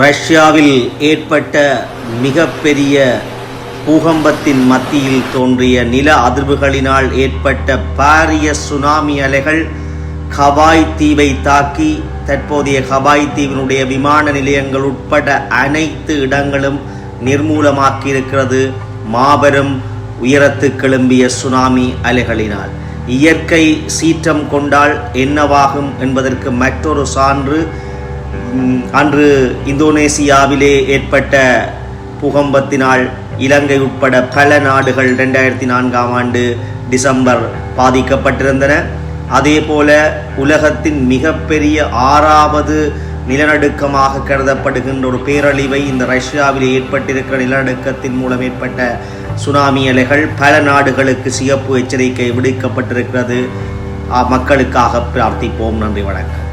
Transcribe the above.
ரஷ்யாவில் ஏற்பட்ட மிகப்பெரிய பூகம்பத்தின் மத்தியில் தோன்றிய நில அதிர்வுகளினால் ஏற்பட்ட பாரிய சுனாமி அலைகள் ஹவாய் தீவை தாக்கி தற்போதைய ஹவாய் தீவினுடைய விமான நிலையங்கள் உட்பட அனைத்து இடங்களும் நிர்மூலமாக்கியிருக்கிறது மாபெரும் உயரத்து கிளம்பிய சுனாமி அலைகளினால். இயற்கை சீற்றம் கொண்டால் என்னவாகும் என்பதற்கு மற்றொரு சான்று அன்று இந்தோனேசியாவிலே ஏற்பட்ட பூகம்பத்தினால் இலங்கை உட்பட பல நாடுகள் 2004ஆம் ஆண்டு டிசம்பர் பாதிக்கப்பட்டிருந்தன. அதே போல உலகத்தின் மிகப்பெரிய 6வது நிலநடுக்கமாக கருதப்படுகின்ற ஒரு பேரழிவை இந்த ரஷ்யாவில் ஏற்பட்டிருக்கிற நிலநடுக்கத்தின் மூலம் ஏற்பட்ட சுனாமி அலைகள் பல நாடுகளுக்கு சிகப்பு எச்சரிக்கை விடுக்கப்பட்டிருக்கிறது. மக்களுக்காக பிரார்த்திப்போம். நன்றி, வணக்கம்.